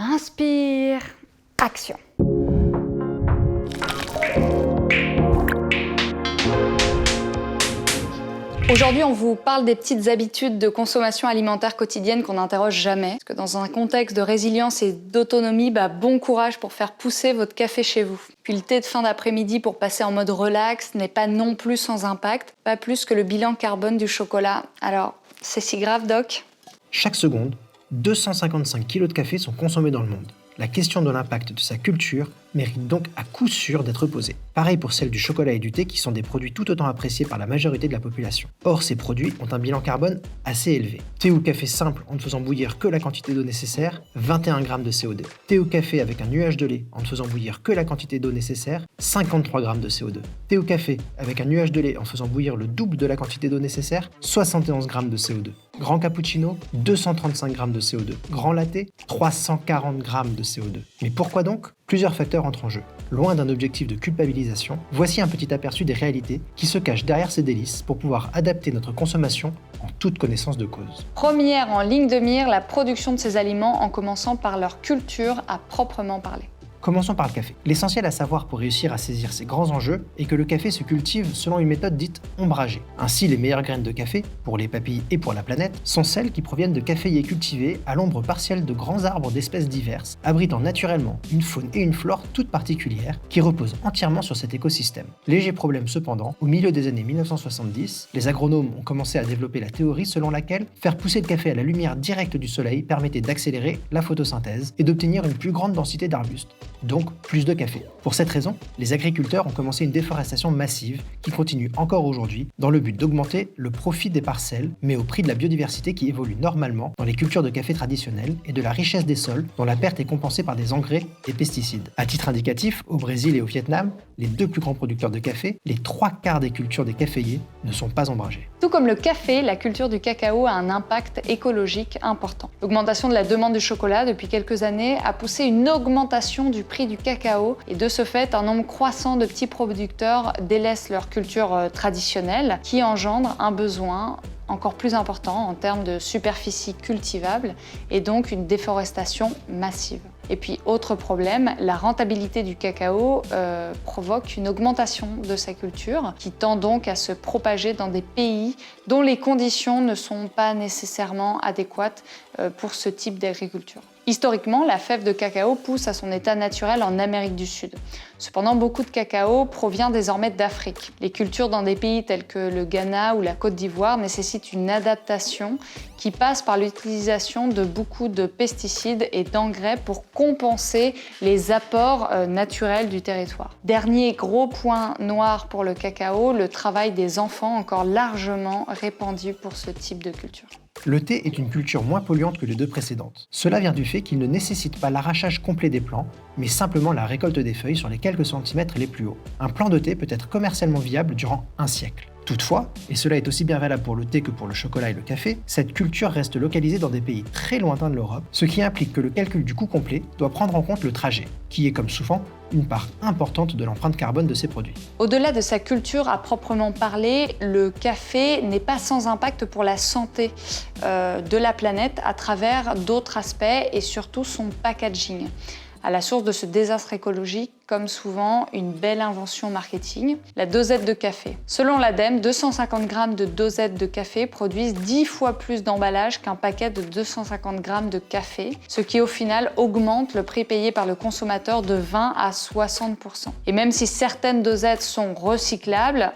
Inspire, action. Aujourd'hui, on vous parle des petites habitudes de consommation alimentaire quotidienne qu'on n'interroge jamais. Parce que dans un contexte de résilience et d'autonomie, bon courage pour faire pousser votre café chez vous. Puis le thé de fin d'après-midi pour passer en mode relax n'est pas non plus sans impact, pas plus que le bilan carbone du chocolat. Alors, c'est si grave, Doc ? Chaque seconde, 255 kg de café sont consommés dans le monde. La question de l'impact de sa culture mérite donc à coup sûr d'être posée. Pareil pour celle du chocolat et du thé qui sont des produits tout autant appréciés par la majorité de la population. Or, ces produits ont un bilan carbone assez élevé. Thé ou café simple en ne faisant bouillir que la quantité d'eau nécessaire, 21 g de CO2. Thé ou café avec un nuage de lait en ne faisant bouillir que la quantité d'eau nécessaire, 53 g de CO2. Thé ou café avec un nuage de lait en faisant bouillir le double de la quantité d'eau nécessaire, 71 g de CO2. Grand cappuccino, 235 g de CO2. Grand latte, 340 g de CO2. Mais pourquoi donc ? Plusieurs facteurs entrent en jeu. Loin d'un objectif de culpabilisation, voici un petit aperçu des réalités qui se cachent derrière ces délices pour pouvoir adapter notre consommation en toute connaissance de cause. Première en ligne de mire, la production de ces aliments en commençant par leur culture à proprement parler. Commençons par le café. L'essentiel à savoir pour réussir à saisir ces grands enjeux est que le café se cultive selon une méthode dite ombragée. Ainsi, les meilleures graines de café, pour les papilles et pour la planète, sont celles qui proviennent de caféiers cultivés à l'ombre partielle de grands arbres d'espèces diverses, abritant naturellement une faune et une flore toutes particulières qui reposent entièrement sur cet écosystème. Léger problème cependant, au milieu des années 1970, les agronomes ont commencé à développer la théorie selon laquelle faire pousser le café à la lumière directe du soleil permettait d'accélérer la photosynthèse et d'obtenir une plus grande densité d'arbustes. Donc plus de café. Pour cette raison, les agriculteurs ont commencé une déforestation massive qui continue encore aujourd'hui dans le but d'augmenter le profit des parcelles, mais au prix de la biodiversité qui évolue normalement dans les cultures de café traditionnelles et de la richesse des sols dont la perte est compensée par des engrais et pesticides. À titre indicatif, au Brésil et au Vietnam, les deux plus grands producteurs de café, les 3/4 des cultures des caféiers ne sont pas ombragées. Tout comme le café, la culture du cacao a un impact écologique important. L'augmentation de la demande du chocolat depuis quelques années a poussé une augmentation du prix du cacao et de ce fait, un nombre croissant de petits producteurs délaissent leur culture traditionnelle qui engendre un besoin encore plus important en termes de superficie cultivable et donc une déforestation massive. Et puis, autre problème, la rentabilité du cacao provoque une augmentation de sa culture qui tend donc à se propager dans des pays dont les conditions ne sont pas nécessairement adéquates pour ce type d'agriculture. Historiquement, la fève de cacao pousse à son état naturel en Amérique du Sud. Cependant, beaucoup de cacao provient désormais d'Afrique. Les cultures dans des pays tels que le Ghana ou la Côte d'Ivoire nécessitent une adaptation qui passe par l'utilisation de beaucoup de pesticides et d'engrais pour compenser les apports naturels du territoire. Dernier gros point noir pour le cacao, le travail des enfants encore largement répandu pour ce type de culture. Le thé est une culture moins polluante que les deux précédentes. Cela vient du fait qu'il ne nécessite pas l'arrachage complet des plants, mais simplement la récolte des feuilles sur les quelques centimètres les plus hauts. Un plant de thé peut être commercialement viable durant un siècle. Toutefois, et cela est aussi bien valable pour le thé que pour le chocolat et le café, cette culture reste localisée dans des pays très lointains de l'Europe, ce qui implique que le calcul du coût complet doit prendre en compte le trajet, qui est comme souvent une part importante de l'empreinte carbone de ces produits. Au-delà de sa culture à proprement parler, le café n'est pas sans impact pour la santé de la planète à travers d'autres aspects et surtout son packaging. À la source de ce désastre écologique, comme souvent, une belle invention marketing, la dosette de café. Selon l'ADEME, 250 g de dosette de café produisent 10 fois plus d'emballage qu'un paquet de 250 g de café, ce qui au final augmente le prix payé par le consommateur de 20 à 60%. Et même si certaines dosettes sont recyclables,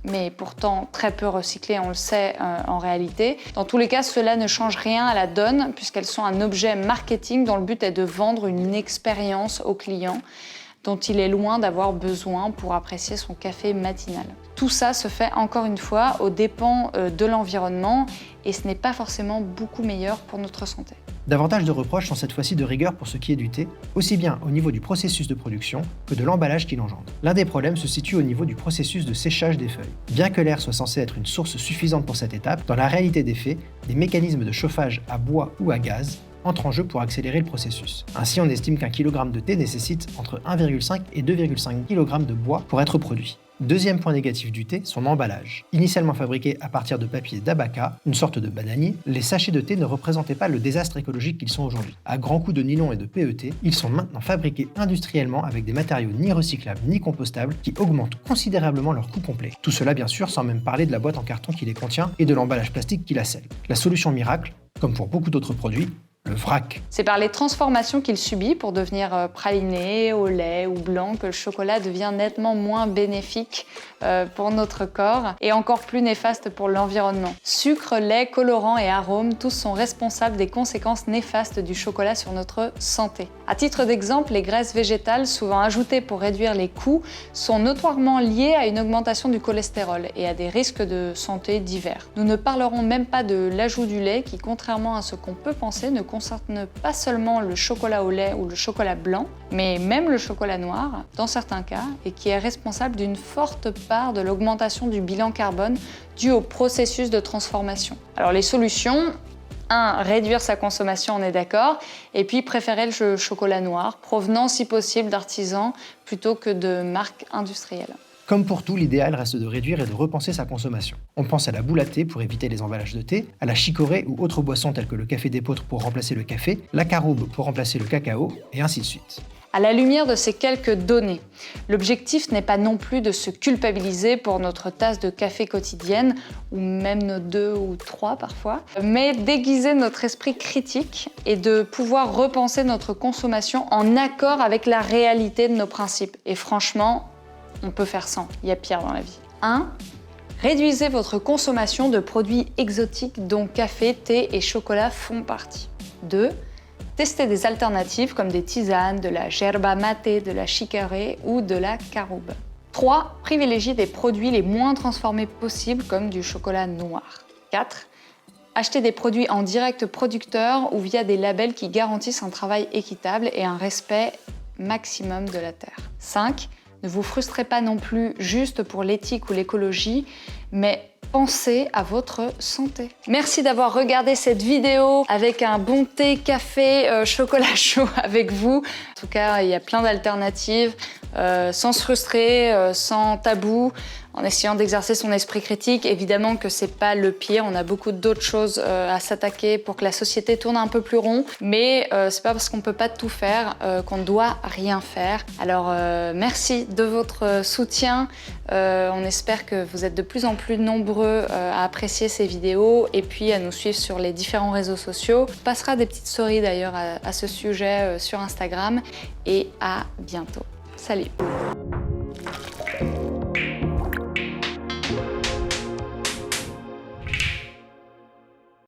mais pourtant très peu recyclées, on le sait en réalité. Dans tous les cas, cela ne change rien à la donne puisqu'elles sont un objet marketing dont le but est de vendre une expérience au client dont il est loin d'avoir besoin pour apprécier son café matinal. Tout ça se fait encore une fois aux dépens de l'environnement et ce n'est pas forcément beaucoup meilleur pour notre santé. Davantage de reproches sont cette fois-ci de rigueur pour ce qui est du thé, aussi bien au niveau du processus de production que de l'emballage qu'il engendre. L'un des problèmes se situe au niveau du processus de séchage des feuilles. Bien que l'air soit censé être une source suffisante pour cette étape, dans la réalité des faits, des mécanismes de chauffage à bois ou à gaz entrent en jeu pour accélérer le processus. Ainsi, on estime qu'un kilogramme de thé nécessite entre 1,5 et 2,5 kg de bois pour être produit. Deuxième point négatif du thé, son emballage. Initialement fabriqué à partir de papier d'abaca, une sorte de bananier, les sachets de thé ne représentaient pas le désastre écologique qu'ils sont aujourd'hui. À grands coups de nylon et de PET, ils sont maintenant fabriqués industriellement avec des matériaux ni recyclables ni compostables qui augmentent considérablement leur coût complet. Tout cela bien sûr sans même parler de la boîte en carton qui les contient et de l'emballage plastique qui la scelle. La solution miracle, comme pour beaucoup d'autres produits, le vrac. C'est par les transformations qu'il subit pour devenir praliné, au lait ou blanc que le chocolat devient nettement moins bénéfique pour notre corps et encore plus néfaste pour l'environnement. Sucre, lait, colorants et arômes, tous sont responsables des conséquences néfastes du chocolat sur notre santé. À titre d'exemple, les graisses végétales, souvent ajoutées pour réduire les coûts, sont notoirement liées à une augmentation du cholestérol et à des risques de santé divers. Nous ne parlerons même pas de l'ajout du lait qui, contrairement à ce qu'on peut penser, ne concerne pas seulement le chocolat au lait ou le chocolat blanc, mais même le chocolat noir, dans certains cas, et qui est responsable d'une forte part de l'augmentation du bilan carbone due au processus de transformation. Alors les solutions, 1. Réduire sa consommation, on est d'accord, et puis préférer le chocolat noir, provenant si possible d'artisans plutôt que de marques industrielles. Comme pour tout, l'idéal reste de réduire et de repenser sa consommation. On pense à la boule à thé pour éviter les emballages de thé, à la chicorée ou autres boissons telles que le café d'épeautre pour remplacer le café, la caroube pour remplacer le cacao, et ainsi de suite. À la lumière de ces quelques données, l'objectif n'est pas non plus de se culpabiliser pour notre tasse de café quotidienne, ou même nos 2 ou 3 parfois, mais d'aiguiser notre esprit critique et de pouvoir repenser notre consommation en accord avec la réalité de nos principes. Et franchement, on peut faire sans, il y a pire dans la vie. 1. Réduisez votre consommation de produits exotiques dont café, thé et chocolat font partie. 2. Testez des alternatives comme des tisanes, de la yerba mate, de la chicorée ou de la caroube. 3. Privilégiez des produits les moins transformés possibles comme du chocolat noir. 4. Achetez des produits en direct producteur ou via des labels qui garantissent un travail équitable et un respect maximum de la terre. 5. Ne vous frustrez pas non plus juste pour l'éthique ou l'écologie, mais pensez à votre santé. Merci d'avoir regardé cette vidéo avec un bon thé, café, chocolat chaud avec vous. En tout cas, il y a plein d'alternatives, sans se frustrer, sans tabou, en essayant d'exercer son esprit critique. Évidemment que c'est pas le pire, on a beaucoup d'autres choses à s'attaquer pour que la société tourne un peu plus rond, mais c'est pas parce qu'on peut pas tout faire qu'on ne doit rien faire. Alors merci de votre soutien, on espère que vous êtes de plus en plus nombreux à apprécier ces vidéos et puis à nous suivre sur les différents réseaux sociaux. On passera des petites stories d'ailleurs à ce sujet sur Instagram et à bientôt. Salut!